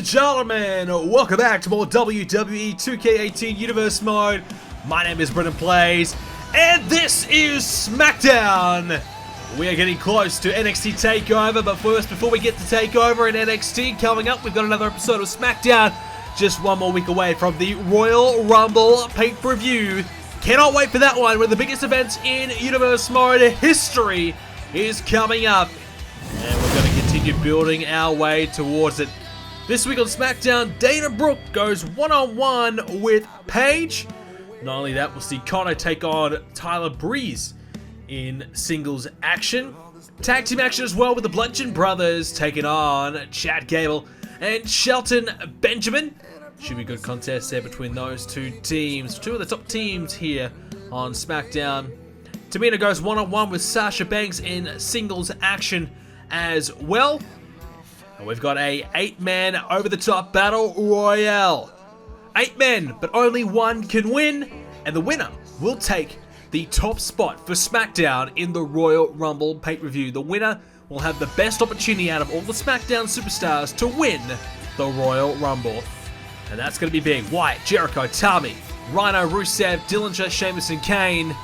and gentlemen, welcome back to more WWE 2k18 Universe Mode. My name is BrendenPlayz, and this is Smackdown. We are getting close to NXT TakeOver, but first, before we get to TakeOver and NXT coming up, we've got another episode of Smackdown, just one more week away from the Royal Rumble pay-per-view. Cannot wait for that one, where the biggest events in Universe Mode history is coming up. And we're going to continue building our way towards it. This week on SmackDown, Dana Brooke goes one-on-one with Paige. Not only that, we'll see Connor take on Tyler Breeze in singles action. Tag team action as well with the Bludgeon Brothers taking on Chad Gable and Shelton Benjamin. Should be a good contest there between those two teams. Two of the top teams here on SmackDown. Tamina goes one-on-one with Sasha Banks in singles action as well. And we've got a 8-man over-the-top battle royale. 8 men, but only one can win, and the winner will take the top spot for SmackDown in the Royal Rumble pay-per-view. The winner will have the best opportunity out of all the SmackDown superstars to win the Royal Rumble. And that's going to be big. Wyatt, Jericho, Tommy, Rhino, Rusev, Dillinger, Sheamus, and Kane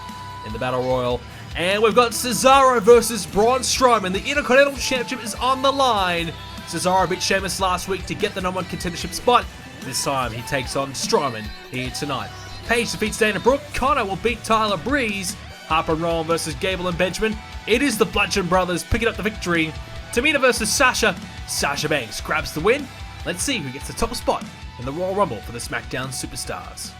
in the Battle Royal. And we've got Cesaro versus Braun Strowman. The Intercontinental Championship is on the line. Cesaro beat Sheamus last week to get the #1 contendership spot. This time he takes on Strowman here tonight. Paige defeats Dana Brooke. Connor will beat Tyler Breeze. Harper and Rowan versus Gable and Benjamin. It is the Bludgeon Brothers picking up the victory. Tamina versus Sasha. Sasha Banks grabs the win. Let's see who gets the top spot in the Royal Rumble for the SmackDown Superstars.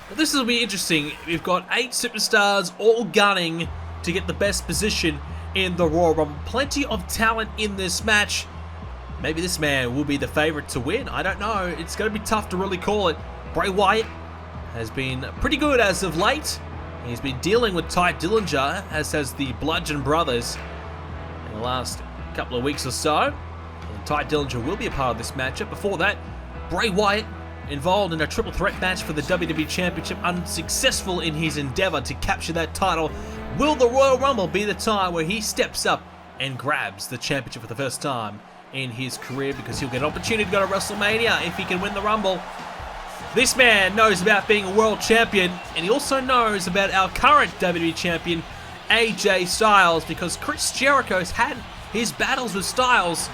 Well, this will be interesting. We've got 8 superstars all gunning to get the best position in the Royal Rumble. Plenty of talent in this match. Maybe this man will be the favorite to win. I don't know. It's going to be tough to really call it. Bray Wyatt has been pretty good as of late. He's been dealing with Ty Dillinger, as has the Bludgeon Brothers in the last couple of weeks or so. And Ty Dillinger will be a part of this matchup. Before that, Bray Wyatt involved in a triple threat match for the WWE Championship, unsuccessful in his endeavor to capture that title. Will the Royal Rumble be the time where he steps up and grabs the championship for the first time in his career? Because he'll get an opportunity to go to WrestleMania if he can win the Rumble. This man knows about being a world champion, and he also knows about our current WWE champion, AJ Styles, because Chris Jericho's had his battles with Styles.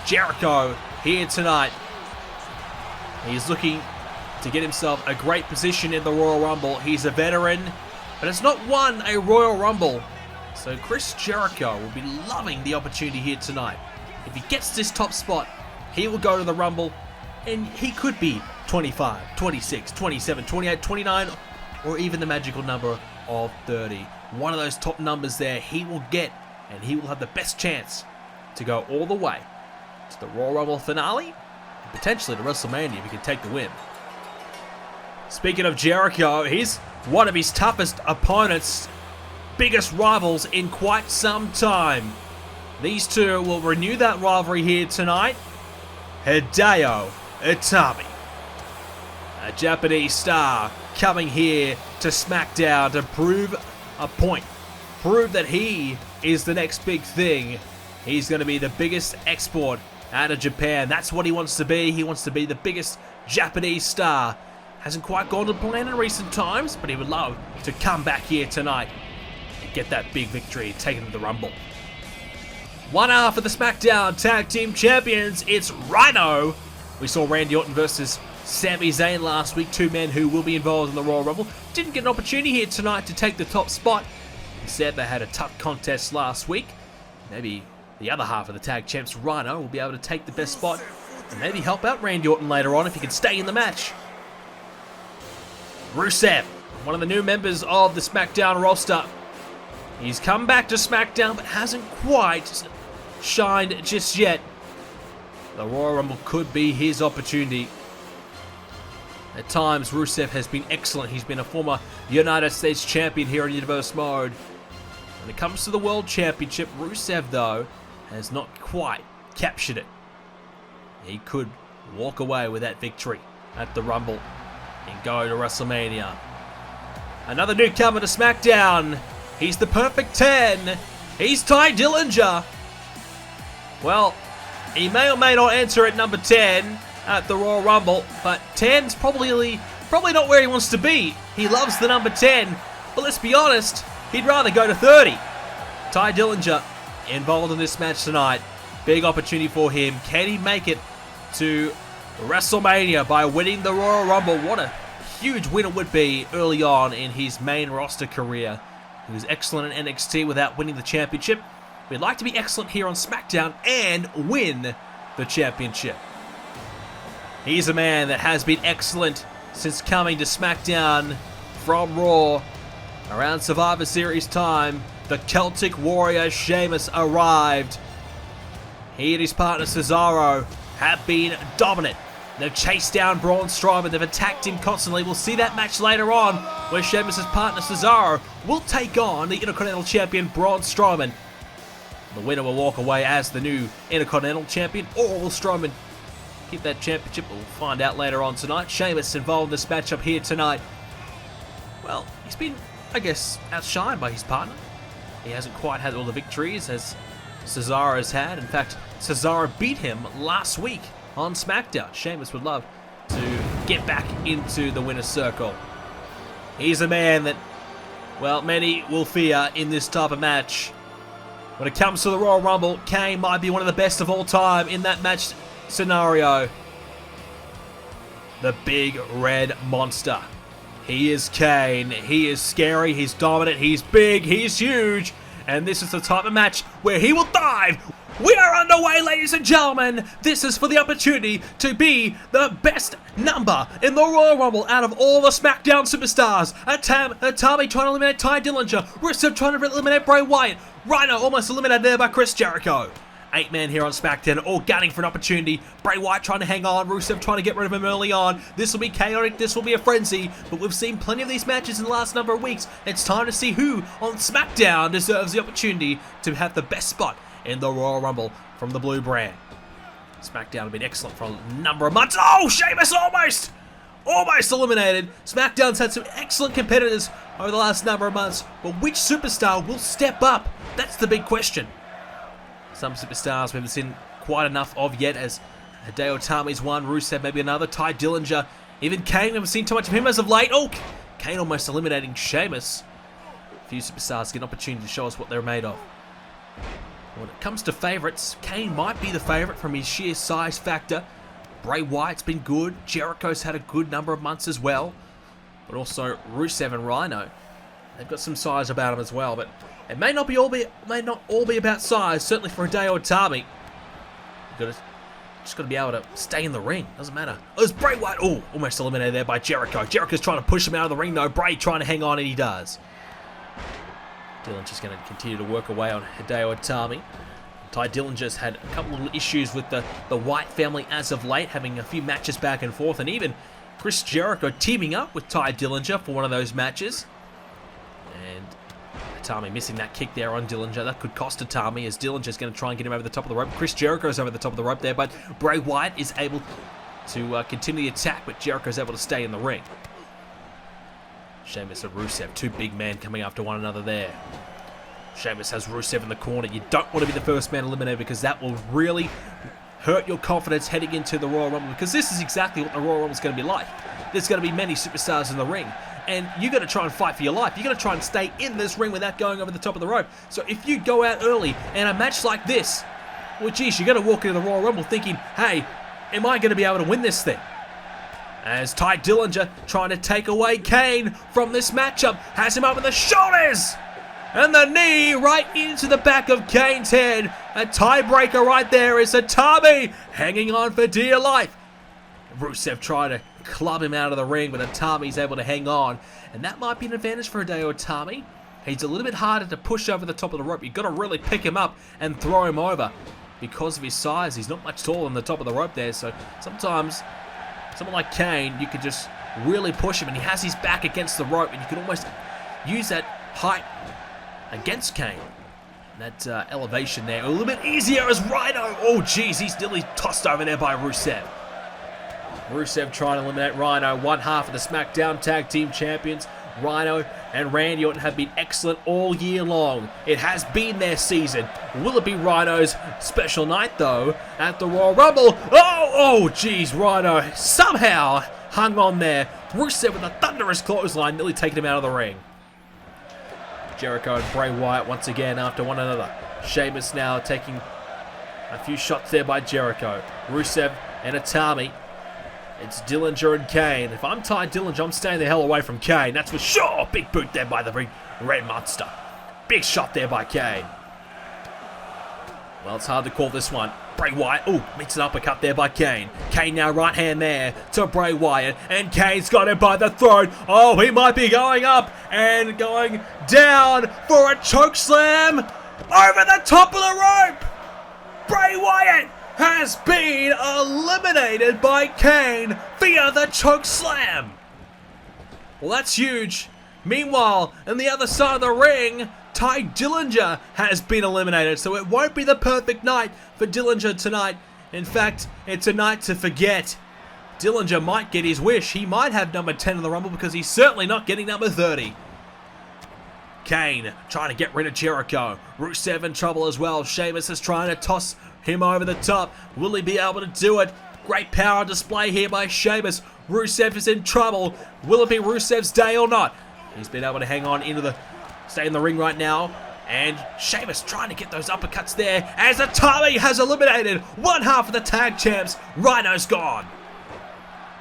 Jericho here tonight. He's looking to get himself a great position in the Royal Rumble. He's a veteran, but has not won a Royal Rumble. So Chris Jericho will be loving the opportunity here tonight. If he gets this top spot, he will go to the Rumble, and he could be 25, 26, 27, 28, 29, or even the magical number of 30. One of those top numbers there he will get, and he will have the best chance to go all the way to the Royal Rumble finale, and potentially to WrestleMania if he can take the win. Speaking of Jericho, he's one of his toughest opponents, biggest rivals in quite some time. These two will renew that rivalry here tonight. Hideo Itami, a Japanese star, coming here to SmackDown to prove a point. Prove that he is the next big thing. He's going to be the biggest export out of Japan. That's what he wants to be. He wants to be the biggest Japanese star. Hasn't quite gone to plan in recent times, but he would love to come back here tonight and get that big victory, take him to the Rumble. One half of the SmackDown Tag Team Champions, it's Rhino. We saw Randy Orton versus Sami Zayn last week, 2 men who will be involved in the Royal Rumble. Didn't get an opportunity here tonight to take the top spot. Instead, they had a tough contest last week. Maybe the other half of the Tag Champs, Rhino, will be able to take the best spot and maybe help out Randy Orton later on if he can stay in the match. Rusev, one of the new members of the SmackDown roster. He's come back to SmackDown but hasn't quite shined just yet. The Royal Rumble could be his opportunity. At times, Rusev has been excellent. He's been a former United States champion here in Universe Mode. When it comes to the World Championship, Rusev, though, has not quite captured it. He could walk away with that victory at the Rumble and go to WrestleMania. Another newcomer to SmackDown. He's the perfect 10. He's Ty Dillinger. Well, He may or may not enter at number 10 at the Royal Rumble, but 10's probably not where he wants to be. He loves the number 10, but let's be honest, he'd rather go to 30. Tye Dillinger involved in this match tonight. Big opportunity for him. Can he make it to WrestleMania by winning the Royal Rumble? What a huge win it would be early on in his main roster career. He was excellent in NXT without winning the championship. We'd like to be excellent here on Smackdown and win the championship. He's a man that has been excellent since coming to Smackdown from Raw. Around Survivor Series time, the Celtic Warrior Sheamus arrived. He and his partner Cesaro have been dominant. They've chased down Braun Strowman. They've attacked him constantly. We'll see that match later on where Sheamus' partner Cesaro will take on the Intercontinental Champion Braun Strowman. The winner will walk away as the new Intercontinental Champion, or will Strowman keep that championship? We'll find out later on tonight. Sheamus involved in this matchup here tonight. Well, he's been, I guess, outshined by his partner. He hasn't quite had all the victories as Cesaro has had. In fact, Cesaro beat him last week on SmackDown. Sheamus would love to get back into the winner's circle. He's a man that, well, many will fear in this type of match. When it comes to the Royal Rumble, Kane might be one of the best of all time in that match scenario. The big red monster. He is Kane. He is scary. He's dominant. He's big. He's huge. And this is the type of match where he will dive. We are underway, ladies and gentlemen. This is for the opportunity to be the best number in the Royal Rumble out of all the SmackDown superstars. Atami trying to eliminate Tye Dillinger. Rusev trying to eliminate Bray Wyatt. Rhino almost eliminated there by Chris Jericho. 8-man here on SmackDown, all gunning for an opportunity. Bray Wyatt trying to hang on. Rusev trying to get rid of him early on. This will be chaotic. This will be a frenzy. But we've seen plenty of these matches in the last number of weeks. It's time to see who on SmackDown deserves the opportunity to have the best spot in the Royal Rumble from the blue brand. SmackDown have been excellent for a number of months. Oh, Sheamus almost eliminated. SmackDown's had some excellent competitors over the last number of months. But which superstar will step up? That's the big question. Some superstars we haven't seen quite enough of yet, as Hideo Itami's one, Rusev maybe another, Tye Dillinger, even Kane, we haven't seen too much of him as of late. Oh, Kane almost eliminating Sheamus. A few superstars get an opportunity to show us what they're made of. When it comes to favourites, Kane might be the favourite from his sheer size factor. Bray Wyatt's been good. Jericho's had a good number of months as well. But also Rusev and Rhino, they've got some size about them as well. But it may not all be about size. Certainly for Hideo Itami, just got to be able to stay in the ring. Doesn't matter. Oh, it's Bray Wyatt. Oh, almost eliminated there by Jericho. Jericho's trying to push him out of the ring though. Bray trying to hang on, and he does. Dylan's just going to continue to work away on Hideo Itami. Tye Dillinger's had a couple of issues with the White family as of late, having a few matches back and forth, and even Chris Jericho teaming up with Tye Dillinger for one of those matches. And Itami missing that kick there on Dillinger. That could cost Itami, as Dillinger's going to try and get him over the top of the rope. Chris Jericho's over the top of the rope there, but Bray Wyatt is able to continue the attack, but Jericho's able to stay in the ring. Sheamus and Rusev, two big men coming after one another there. Sheamus has Rusev in the corner. You don't want to be the first man eliminated, because that will really hurt your confidence heading into the Royal Rumble, because this is exactly what the Royal Rumble is going to be like. There's going to be many superstars in the ring, and you're going to try and fight for your life. You're going to try and stay in this ring without going over the top of the rope. So if you go out early in a match like this, well, geez, you're going to walk into the Royal Rumble thinking, hey, am I going to be able to win this thing? As Tye Dillinger trying to take away Kane from this matchup, has him up with the shoulders and the knee right into the back of Kane's head. A tiebreaker right there is Itami hanging on for dear life. Rusev trying to club him out of the ring, but Itami's able to hang on, and that might be an advantage for Hideo Itami. He's a little bit harder to push over the top of the rope. You've got to really pick him up and throw him over. Because of his size, he's not much taller than the top of the rope there, so sometimes someone like Kane, you could just really push him, and he has his back against the rope, and you can almost use that height against Kane. That elevation there, a little bit easier as Rhino. Oh, geez, he's nearly tossed over there by Rusev. Rusev trying to eliminate Rhino, one half of the SmackDown Tag Team Champions. Rhino and Randy Orton have been excellent all year long. It has been their season. Will it be Rhino's special night, though, at the Royal Rumble? Oh, geez, Rhino somehow hung on there. Rusev with a thunderous clothesline, nearly taking him out of the ring. Jericho and Bray Wyatt once again after one another. Sheamus now taking a few shots there by Jericho. Rusev and Itami. It's Dillinger and Kane. If I'm Ty Dillinger, I'm staying the hell away from Kane. That's for sure. Big boot there by the big Red Monster. Big shot there by Kane. Well, it's hard to call this one. Bray Wyatt, meets an uppercut there by Kane. Kane now right hand there to Bray Wyatt. And Kane's got him by the throat. Oh, he might be going up and going down for a choke slam over the top of the rope. Bray Wyatt has been eliminated by Kane via the choke slam. Well, that's huge. Meanwhile, on the other side of the ring, Ty Dillinger has been eliminated, so it won't be the perfect night for Dillinger tonight. In fact, it's a night to forget. Dillinger might get his wish. He might have number 10 in the Rumble because he's certainly not getting number 30. Kane trying to get rid of Jericho. Rusev in trouble as well. Sheamus is trying to toss him over the top. Will he be able to do it? Great power display here by Sheamus. Rusev is in trouble. Will it be Rusev's day or not? He's been able to hang on stay in the ring right now. And Sheamus trying to get those uppercuts there as Itami has eliminated one half of the tag champs. Rhino's gone.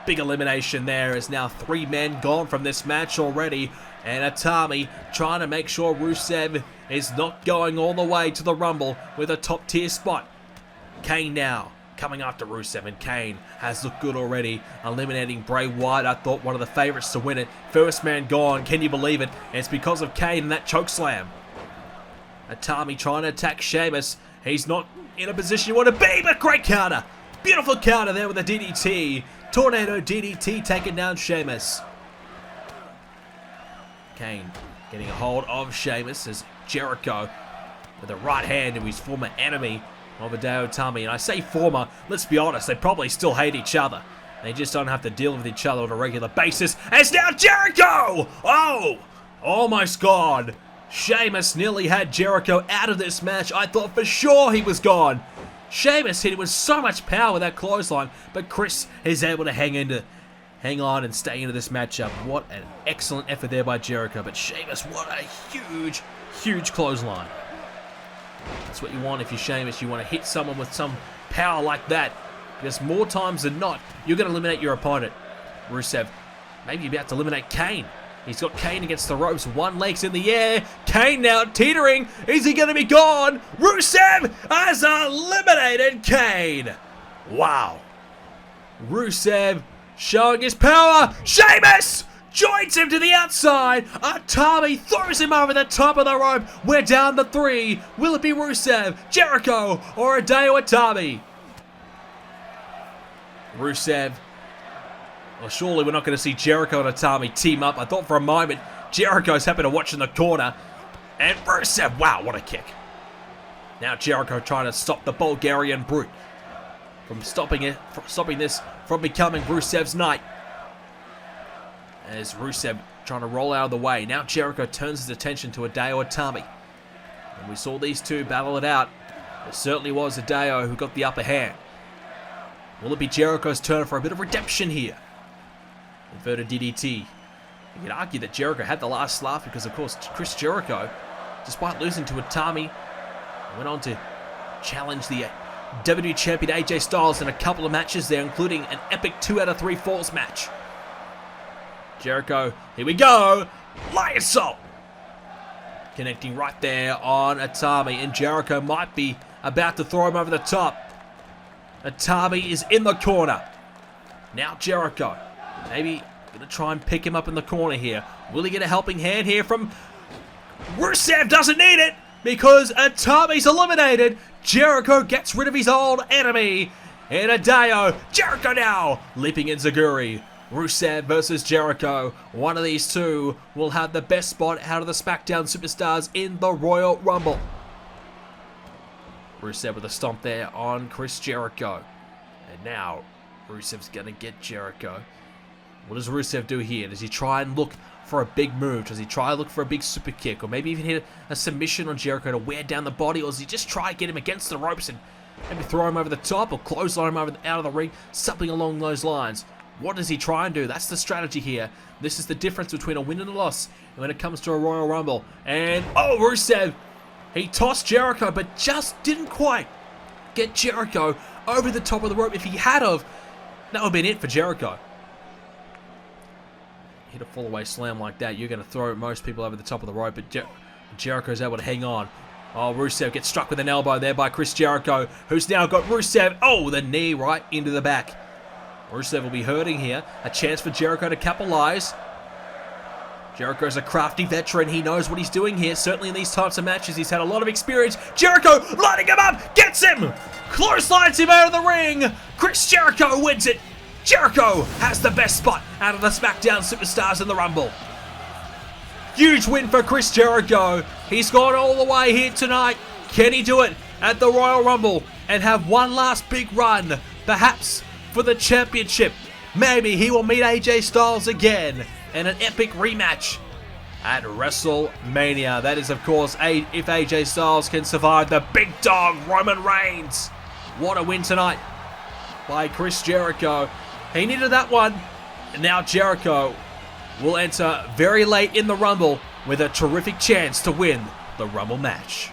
Big elimination there as now 3 men gone from this match already. And Itami trying to make sure Rusev is not going all the way to the Rumble with a top tier spot. Kane now coming after Rusev, and Kane has looked good already, eliminating Bray Wyatt. I thought one of the favorites to win it. First man gone, can you believe it? And it's because of Kane and that choke slam. Itami trying to attack Sheamus. He's not in a position you want to be, but great counter. Beautiful counter there with a DDT. Tornado DDT taking down Sheamus. Kane getting a hold of Sheamus as Jericho with a right hand to his former enemy of Hideo Itami. And I say former, let's be honest, they probably still hate each other. They just don't have to deal with each other on a regular basis. As now Jericho! Oh! Almost gone. Sheamus nearly had Jericho out of this match. I thought for sure he was gone. Sheamus hit it with so much power with that clothesline, but Chris is able to hang on and stay into this matchup. What an excellent effort there by Jericho. But Sheamus, what a huge, huge clothesline. That's what you want if you're Sheamus. You want to hit someone with some power like that. Because more times than not, you're going to eliminate your opponent. Rusev, maybe you're about to eliminate Kane. He's got Kane against the ropes. One leg's in the air. Kane now teetering. Is he going to be gone? Rusev has eliminated Kane. Wow. Rusev showing his power. Sheamus joins him to the outside. Itami throws him over the top of the rope. We're down to 3. Will it be Rusev, Jericho, or Hideo Itami? Rusev. Well, surely we're not going to see Jericho and Itami team up. I thought for a moment Jericho's happy to watch in the corner. And Rusev, wow, what a kick. Now Jericho trying to stop the Bulgarian Brute from stopping this from becoming Rusev's night. As Rusev trying to roll out of the way. Now Jericho turns his attention to Hideo Itami. And we saw these two battle it out. It certainly was Hideo who got the upper hand. Will it be Jericho's turn for a bit of redemption here? Inverted DDT. You could argue that Jericho had the last laugh because, of course, Chris Jericho, despite losing to Itami, went on to challenge the WWE Champion AJ Styles in a couple of matches there, including an epic 2 out of 3 falls match. Jericho, here we go! Lion Salt! Connecting right there on Itami, and Jericho might be about to throw him over the top. Itami is in the corner. Now Jericho, maybe going to try and pick him up in the corner here. Will he get a helping hand here from Rusev? Doesn't need it because Itami's eliminated. Jericho gets rid of his old enemy. And Hideo, Jericho now leaping in Zaguri. Rusev versus Jericho. One of these two will have the best spot out of the Smackdown superstars in the Royal Rumble. Rusev with a stomp there on Chris Jericho. And now Rusev's going to get Jericho. What does Rusev do here? Does he try and look for a big move? Does he try and look for a big super kick? Or maybe even hit a submission on Jericho to wear down the body? Or does he just try and get him against the ropes and maybe throw him over the top or clothesline him out of the ring? Something along those lines. What does he try and do? That's the strategy here. This is the difference between a win and a loss when it comes to a Royal Rumble. And, oh, Rusev! He tossed Jericho, but just didn't quite get Jericho over the top of the rope. If he had of, that would have been it for Jericho. Hit a full-away slam like that, you're going to throw most people over the top of the rope, but Jericho's able to hang on. Oh, Rusev gets struck with an elbow there by Chris Jericho, who's now got Rusev, oh, the knee right into the back. Rusev will be hurting here. A chance for Jericho to capitalize. Jericho's a crafty veteran. He knows what he's doing here. Certainly in these types of matches, he's had a lot of experience. Jericho lighting him up, gets him, clotheslines him out of the ring. Chris Jericho wins it. Jericho has the best spot out of the Smackdown superstars in the Rumble. Huge win for Chris Jericho. He's gone all the way here tonight. Can he do it at the Royal Rumble and have one last big run, perhaps for the championship? Maybe he will meet AJ Styles again in an epic rematch at WrestleMania. That is, of course, if AJ Styles can survive the big dog Roman Reigns. What a win tonight by Chris Jericho. He needed that one. And now Jericho will enter very late in the Rumble with a terrific chance to win the Rumble match.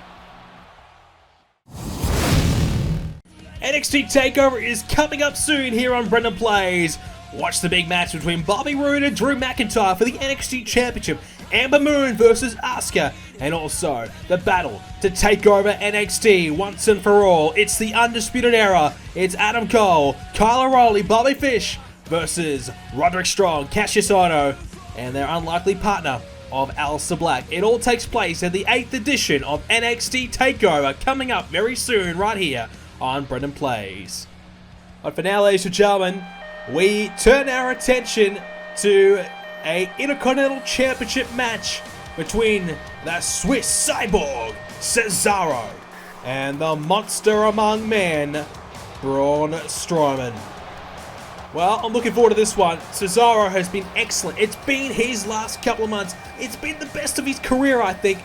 NXT TakeOver is coming up soon here on BrendenPlayz. Watch the big match between Bobby Roode and Drew McIntyre for the NXT Championship. Amber Moon versus Asuka. And also the battle to take over NXT once and for all. It's the Undisputed Era. It's Adam Cole, Kyle O'Reilly, Bobby Fish versus Roderick Strong, Cassius Ohno, and their unlikely partner of Aleister Black. It all takes place at the 8th edition of NXT TakeOver, coming up very soon right here on BrendenPlayz. But for now, ladies and gentlemen, we turn our attention to a Intercontinental Championship match between the Swiss Cyborg, Cesaro, and the monster among men, Braun Strowman. Well, I'm looking forward to this one. Cesaro has been excellent. It's been his last couple of months. It's been the best of his career, I think.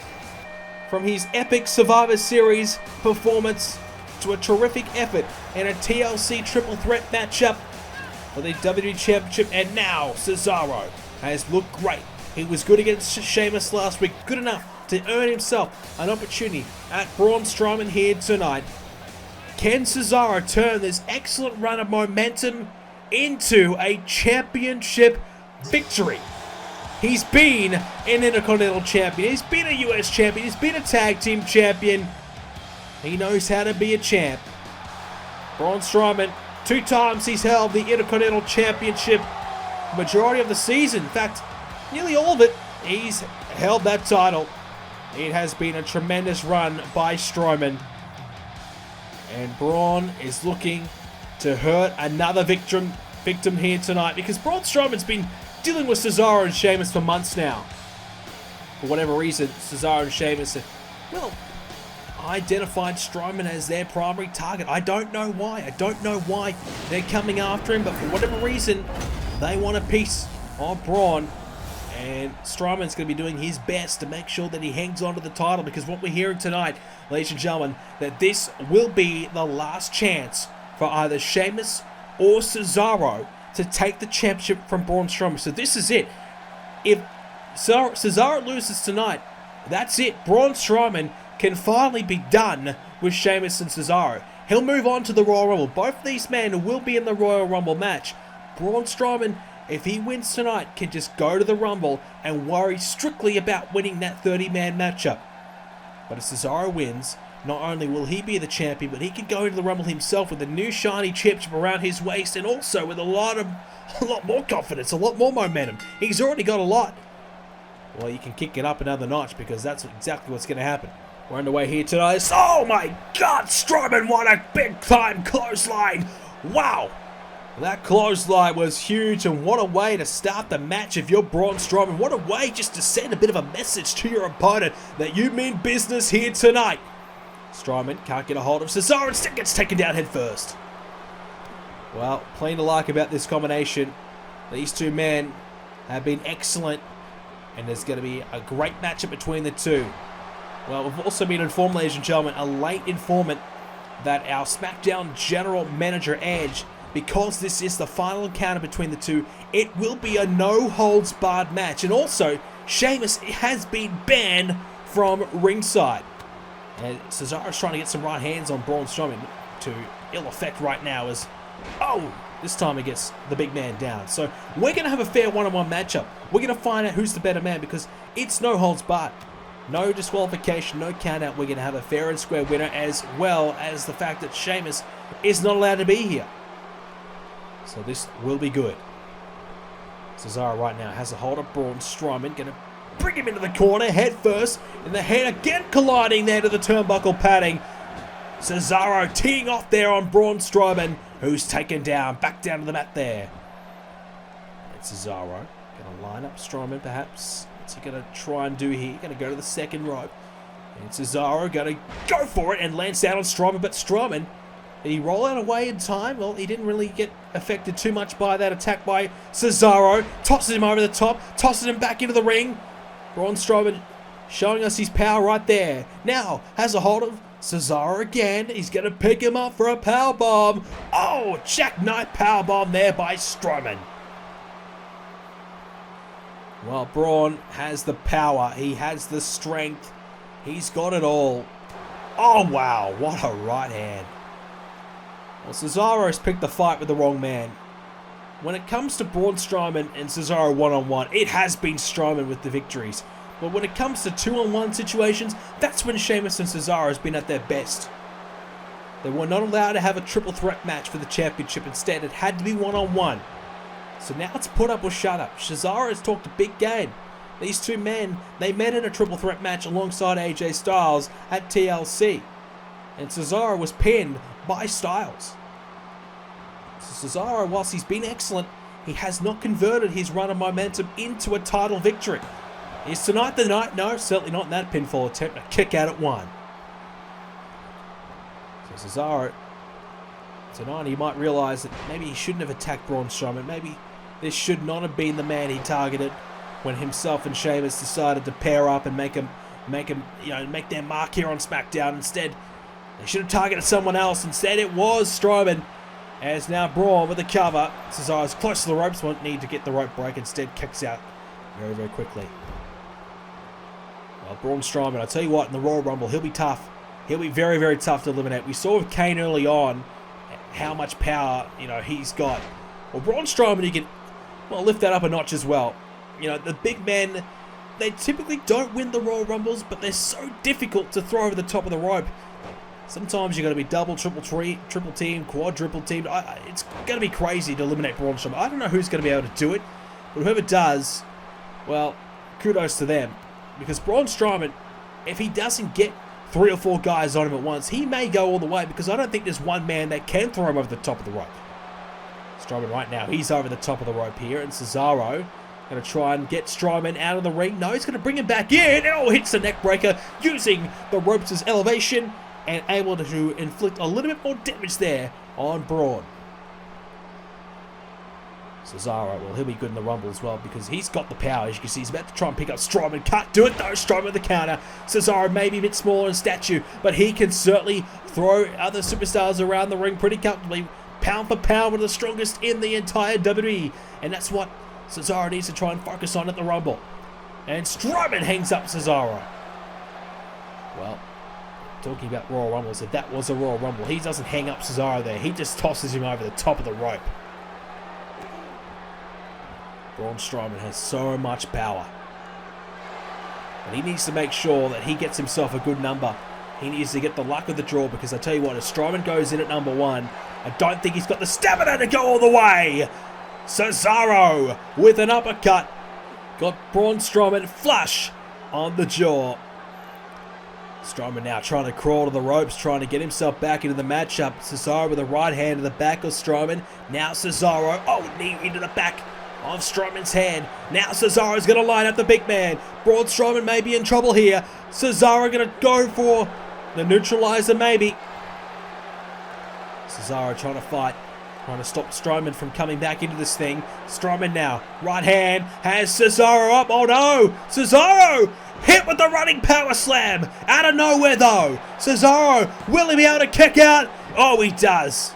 From his epic Survivor Series performance to a terrific effort in a TLC triple threat matchup for the WWE Championship, and now Cesaro has looked great. He was good against Sheamus last week, good enough to earn himself an opportunity at Braun Strowman here tonight. Can Cesaro turn this excellent run of momentum into a championship victory? He's been an Intercontinental Champion, he's been a US Champion, he's been a Tag Team Champion. He knows how to be a champ. Braun Strowman, 2 times he's held the Intercontinental Championship, majority of the season. In fact, nearly all of it, he's held that title. It has been a tremendous run by Strowman. And Braun is looking to hurt another victim here tonight, because Braun Strowman's been dealing with Cesaro and Sheamus for months now. For whatever reason, Cesaro and Sheamus have, well, identified Strowman as their primary target. I don't know why. I don't know why they're coming after him, but for whatever reason, they want a piece of Braun. And Strowman's going to be doing his best to make sure that he hangs on to the title, because what we're hearing tonight, ladies and gentlemen, that this will be the last chance for either Sheamus or Cesaro to take the championship from Braun Strowman. So this is it. If Cesaro loses tonight, that's it. Braun Strowman can finally be done with Sheamus and Cesaro. He'll move on to the Royal Rumble. Both of these men will be in the Royal Rumble match. Braun Strowman, if he wins tonight, can just go to the Rumble and worry strictly about winning that 30-man matchup. But if Cesaro wins, not only will he be the champion, but he can go into the Rumble himself with a new shiny championship around his waist, and also with a lot more confidence, a lot more momentum. He's already got a lot. Well, you can kick it up another notch, because that's exactly what's going to happen. We're underway here tonight. Oh my God, Strowman, what a big time clothesline. Wow. That clothesline was huge, and what a way to start the match if you're Braun Strowman. What a way just to send a bit of a message to your opponent that you mean business here tonight. Strowman can't get a hold of Cesaro, instead gets taken down head first. Well, plain to like about this combination. These two men have been excellent, and there's going to be a great matchup between the two. Well, we've also been informed, ladies and gentlemen, a late informant, that our Smackdown General Manager Edge, because this is the final encounter between the two, it will be a no-holds-barred match. And also, Sheamus has been banned from ringside. And Cesaro's trying to get some right hands on Braun Strowman to ill effect right now as, oh, this time he gets the big man down. So we're going to have a fair one-on-one matchup. We're going to find out who's the better man because it's no holds barred. No disqualification, no count out. We're going to have a fair and square winner, as well as the fact that Sheamus is not allowed to be here. So this will be good. Cesaro right now has a hold of Braun Strowman. Going to bring him into the corner, head first. And the head again colliding there to the turnbuckle padding. Cesaro teeing off there on Braun Strowman, who's taken down, back down to the mat there. And Cesaro going to line up Strowman perhaps. What's he going to try and do here? Going to go to the second rope. And Cesaro going to go for it and lands down on Strowman. But Strowman, did he roll out away in time? Well, he didn't really get affected too much by that attack by Cesaro. Tosses him over the top. Tosses him back into the ring. Braun Strowman showing us his power right there. Now has a hold of Cesaro again. He's going to pick him up for a powerbomb. Oh, jackknife powerbomb there by Strowman. Well, Braun has the power. He has the strength. He's got it all. Oh, wow. What a right hand. Well, Cesaro's picked the fight with the wrong man. When it comes to Braun Strowman and Cesaro one-on-one, it has been Strowman with the victories. But when it comes to two-on-one situations, that's when Sheamus and Cesaro has been at their best. They were not allowed to have a triple threat match for the championship. Instead, it had to be one-on-one. So now it's put up or shut up. Cesaro has talked a big game. These two men, they met in a triple threat match alongside AJ Styles at TLC. And Cesaro was pinned by Styles. So Cesaro, whilst he's been excellent, he has not converted his run of momentum into a title victory. Is tonight the night? No, certainly not in that pinfall attempt. A kick out at one. So Cesaro, tonight he might realise that maybe he shouldn't have attacked Braun Strowman. Maybe this should not have been the man he targeted when himself and Sheamus decided to pair up and make their mark here on SmackDown. Instead, they should have targeted someone else. Instead, it was Strowman. As now Braun with the cover. Cesaro's close to the ropes. Won't need to get the rope break. Instead, kicks out very, very quickly. Well, Braun Strowman, I tell you what, in the Royal Rumble, he'll be tough. He'll be very, very tough to eliminate. We saw with Kane early on how much power, he's got. Well, Braun Strowman, he can, lift that up a notch as well. The big men, they typically don't win the Royal Rumbles, but they're so difficult to throw over the top of the rope. Sometimes you've got to be double, triple team, quadruple team. It's going to be crazy to eliminate Braun Strowman. I don't know who's going to be able to do it, but whoever does, well, kudos to them. Because Braun Strowman, if he doesn't get 3 or 4 guys on him at once, he may go all the way, because I don't think there's one man that can throw him over the top of the rope. Strowman right now, he's over the top of the rope here, and Cesaro going to try and get Strowman out of the ring. No, he's going to bring him back in. Oh, hits the neck breaker using the ropes as elevation and able to inflict a little bit more damage there on Braun. Cesaro, well, he'll be good in the Rumble as well because he's got the power. As you can see, he's about to try and pick up Strowman. Can't do it though. Strowman with the counter. Cesaro may be a bit smaller in stature, but he can certainly throw other superstars around the ring pretty comfortably. Pound for pound, one of the strongest in the entire WWE. And that's what Cesaro needs to try and focus on at the Rumble. And Strowman hangs up Cesaro. Well, talking about Royal Rumbles, if that was a Royal Rumble, he doesn't hang up Cesaro there. He just tosses him over the top of the rope. Braun Strowman has so much power. But he needs to make sure that he gets himself a good number. He needs to get the luck of the draw, because I tell you what, if Strowman goes in at number 1, I don't think he's got the stamina to go all the way. Cesaro with an uppercut. Got Braun Strowman flush on the jaw. Strowman now trying to crawl to the ropes, trying to get himself back into the matchup. Cesaro with a right hand to the back of Strowman. Now Cesaro, knee into the back of Strowman's hand. Now Cesaro's going to line up the big man. Braun Strowman may be in trouble here. Cesaro going to go for the neutralizer maybe. Cesaro trying to fight Trying to stop Strowman from coming back into this thing. Strowman now, right hand, has Cesaro up. Oh no! Cesaro! Hit with the running power slam! Out of nowhere though! Cesaro, will he be able to kick out? Oh, he does!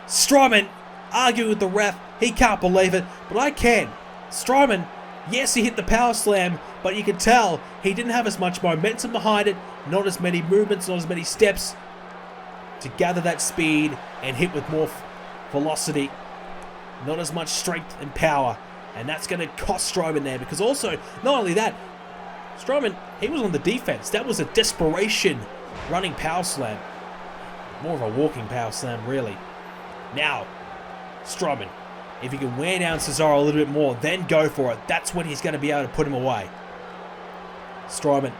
Strowman arguing with the ref. He can't believe it, but I can. Strowman, yes, he hit the power slam, but you can tell he didn't have as much momentum behind it, not as many movements, not as many steps to gather that speed and hit with more velocity, not as much strength and power, and that's going to cost Strowman there, because also, not only that, Strowman, he was on the defense. That was a desperation running power slam. More of a walking power slam, really. Now, Strowman, if he can wear down Cesaro a little bit more, then go for it. That's when he's going to be able to put him away. Strowman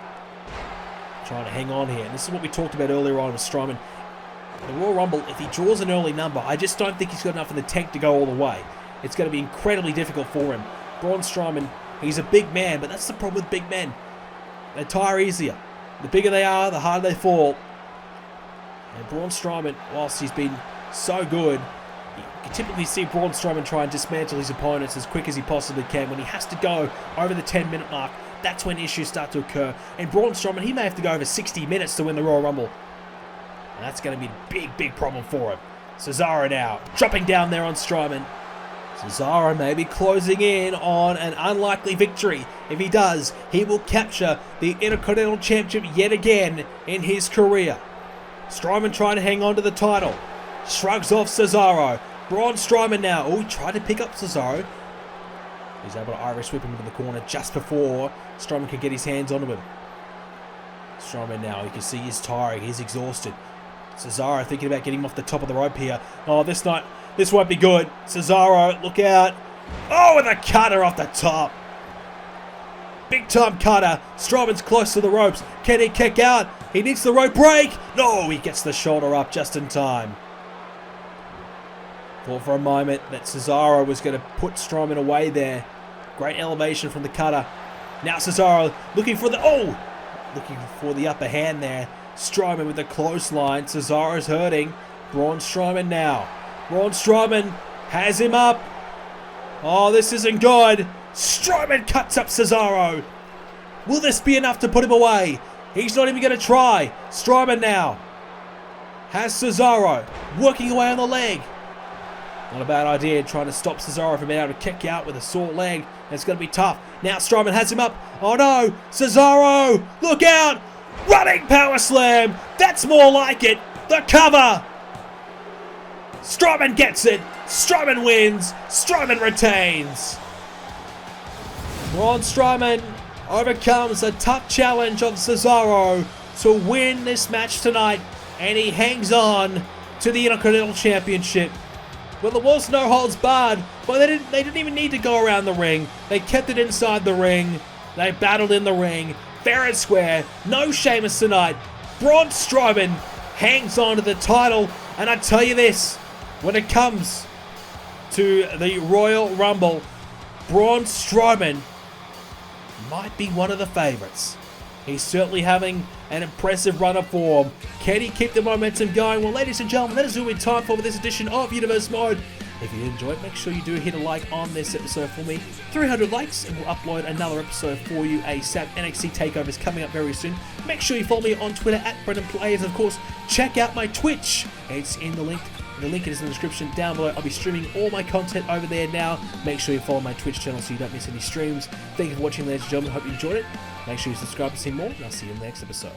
trying to hang on here. And this is what we talked about earlier on with Strowman. The Royal Rumble, if he draws an early number, I just don't think he's got enough in the tank to go all the way. It's going to be incredibly difficult for him. Braun Strowman, he's a big man, but that's the problem with big men. They tire easier. The bigger they are, the harder they fall. And Braun Strowman, whilst he's been so good, you can typically see Braun Strowman try and dismantle his opponents as quick as he possibly can. When he has to go over the 10-minute mark, that's when issues start to occur. And Braun Strowman, he may have to go over 60 minutes to win the Royal Rumble. And that's going to be a big, big problem for him. Cesaro now, dropping down there on Strowman. Cesaro may be closing in on an unlikely victory. If he does, he will capture the Intercontinental Championship yet again in his career. Strowman trying to hang on to the title. Shrugs off Cesaro. Braun Strowman now. Oh, he tried to pick up Cesaro. He's able to Irish whip him into the corner just before Strowman can get his hands onto him. Strowman now, you can see he's tiring. He's exhausted. Cesaro thinking about getting him off the top of the rope here. Oh, this won't be good. Cesaro, look out. Oh, with a cutter off the top. Big time cutter. Strowman's close to the ropes. Can he kick out? He needs the rope break. No, he gets the shoulder up just in time. Thought for a moment that Cesaro was going to put Strowman away there. Great elevation from the cutter. Now Cesaro looking for the upper hand there. Strowman with the clothesline. Cesaro's hurting. Braun Strowman now. Braun Strowman has him up. Oh, this isn't good. Strowman cuts up Cesaro. Will this be enough to put him away? He's not even going to try. Strowman now has Cesaro working away on the leg. Not a bad idea trying to stop Cesaro from being able to kick out with a sore leg. It's going to be tough. Now Strowman has him up. Oh no, Cesaro, look out. Running power slam. That's more like it. The cover. Strowman gets it. Strowman wins. Strowman retains. Braun Strowman overcomes a tough challenge of Cesaro to win this match tonight, and he hangs on to the Intercontinental Championship. Well, there was no holds barred, but they didn't even need to go around the ring. They kept it inside the ring. They battled in the ring, fair and square. No Sheamus tonight. Braun Strowman hangs on to the title, and I tell you this, when it comes to the Royal Rumble, Braun Strowman might be one of the favorites. He's certainly having an impressive run of form. Can he keep the momentum going? Well, ladies and gentlemen, that is all we have time for this edition of Universe Mode. If you enjoyed, make sure you do hit a like on this episode for me. 300 likes and we'll upload another episode for you ASAP. NXT TakeOver is coming up very soon. Make sure you follow me on Twitter at BrendenPlayz. And of course, check out my Twitch. It's in the link. The link is in the description down below. I'll be streaming all my content over there now. Make sure you follow my Twitch channel so you don't miss any streams. Thank you for watching, ladies and gentlemen. Hope you enjoyed it. Make sure you subscribe to see more, and I'll see you in the next episode.